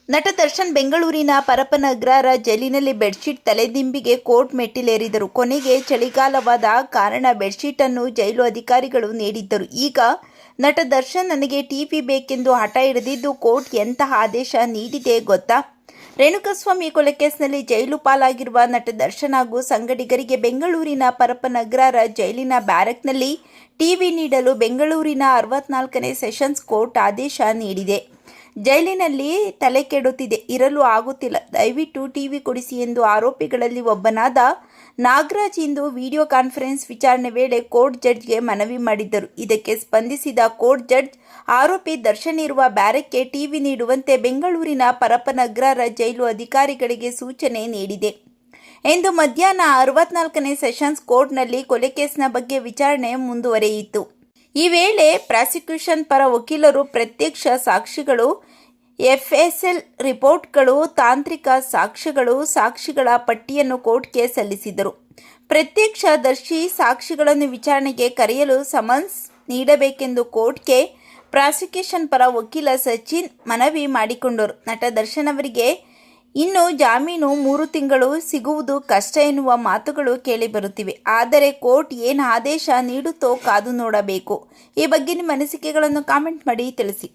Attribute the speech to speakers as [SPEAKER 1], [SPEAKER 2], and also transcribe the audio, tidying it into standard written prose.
[SPEAKER 1] ನಟ ದರ್ಶನ್ ಬೆಂಗಳೂರಿನ ಪರಪ್ಪನಗ್ರಹಾರ ಜೈಲಿನಲ್ಲಿ ಬೆಡ್ಶೀಟ್ ತಲೆದಿಂಬಿಗೆ ಕೋರ್ಟ್ ಮೆಟ್ಟಿಲೇರಿದರು. ಕೊನೆಗೆ ಚಳಿಗಾಲವಾದ ಕಾರಣ ಬೆಡ್ಶೀಟನ್ನು ಜೈಲು ಅಧಿಕಾರಿಗಳು ನೀಡಿದ್ದರು. ಈಗ ನಟ ದರ್ಶನ್ ನನಗೆ ಟಿವಿ ಬೇಕೆಂದು ಹಠ ಹಿಡಿದಿದ್ದು ಕೋರ್ಟ್ ಎಂತಹ ಆದೇಶ ನೀಡಿದೆ ಗೊತ್ತಾ? ರೇಣುಕಾಸ್ವಾಮಿ ಕೊಲೆ ಕೇಸ್ನಲ್ಲಿ ಜೈಲು ಪಾಲಾಗಿರುವ ನಟ ದರ್ಶನ್ ಹಾಗೂ ಸಂಗಡಿಗರಿಗೆ ಬೆಂಗಳೂರಿನ ಪರಪ್ಪನಗ್ರಹಾರ ಜೈಲಿನ ಬ್ಯಾರಕ್ನಲ್ಲಿ ಟಿವಿ ನೀಡಲು ಬೆಂಗಳೂರಿನ 64ನೇ ಸೆಷನ್ಸ್ ಕೋರ್ಟ್ ಆದೇಶ ನೀಡಿದೆ. ಜೈಲಿನಲ್ಲಿ ತಲೆ ಕೆಡುತ್ತಿದೆ, ಇರಲು ಆಗುತ್ತಿಲ್ಲ, ದಯವಿಟ್ಟು ಟಿವಿ ಕೊಡಿಸಿ ಎಂದು ಆರೋಪಿಗಳಲ್ಲಿ ಒಬ್ಬನಾದ ನಾಗರಾಜ್ ಇಂದು ವಿಡಿಯೋ ಕಾನ್ಫರೆನ್ಸ್ ವಿಚಾರಣೆ ವೇಳೆ ಕೋರ್ಟ್ ಜಡ್ಜ್ಗೆ ಮನವಿ ಮಾಡಿದ್ದರು. ಇದಕ್ಕೆ ಸ್ಪಂದಿಸಿದ ಕೋರ್ಟ್ ಜಡ್ಜ್ ಆರೋಪಿ ದರ್ಶನ್ ಇರುವ ಬ್ಯಾರಕ್ಗೆ ಟಿವಿ ನೀಡುವಂತೆ ಬೆಂಗಳೂರಿನ ಪರಪ್ಪನಗ್ರಹಾರ ಜೈಲು ಅಧಿಕಾರಿಗಳಿಗೆ ಸೂಚನೆ ನೀಡಿದೆ ಎಂದು ಮಧ್ಯಾಹ್ನ 64ನೇ ಸೆಷನ್ಸ್ ಕೋರ್ಟ್ನಲ್ಲಿ ಕೊಲೆ ಕೇಸ್ನ ಬಗ್ಗೆ ವಿಚಾರಣೆ ಮುಂದುವರೆಯಿತು. ಈ ವೇಳೆ ಪ್ರಾಸಿಕ್ಯೂಷನ್ ಪರ ವಕೀಲರು ಪ್ರತ್ಯಕ್ಷ ಸಾಕ್ಷಿಗಳು, ಎಫ್ಎಸ್ಎಲ್ ರಿಪೋರ್ಟ್ಗಳು, ತಾಂತ್ರಿಕ ಸಾಕ್ಷ್ಯಗಳು, ಸಾಕ್ಷಿಗಳ ಪಟ್ಟಿಯನ್ನು ಕೋರ್ಟ್ಗೆ ಸಲ್ಲಿಸಿದರು. ಪ್ರತ್ಯಕ್ಷದರ್ಶಿ ಸಾಕ್ಷಿಗಳನ್ನು ವಿಚಾರಣೆಗೆ ಕರೆಯಲು ಸಮನ್ಸ್ ನೀಡಬೇಕೆಂದು ಕೋರ್ಟ್ಗೆ ಪ್ರಾಸಿಕ್ಯೂಷನ್ ಪರ ವಕೀಲ ಸಚಿನ್ ಮನವಿ ಮಾಡಿಕೊಂಡರು. ನಟ ದರ್ಶನ್ ಅವರಿಗೆ ಇನ್ನು ಜಾಮೀನು 3 ತಿಂಗಳು ಸಿಗುವುದು ಕಷ್ಟ ಎನ್ನುವ ಮಾತುಗಳು ಕೇಳಿಬರುತ್ತಿವೆ. ಆದರೆ ಕೋರ್ಟ್ ಏನು ಆದೇಶ ನೀಡುತ್ತೋ ಕಾದು ನೋಡಬೇಕು. ಈ ಬಗ್ಗೆ ನಿಮ್ಮ ಅನಿಸಿಕೆಗಳನ್ನು ಕಾಮೆಂಟ್ ಮಾಡಿ ತಿಳಿಸಿ.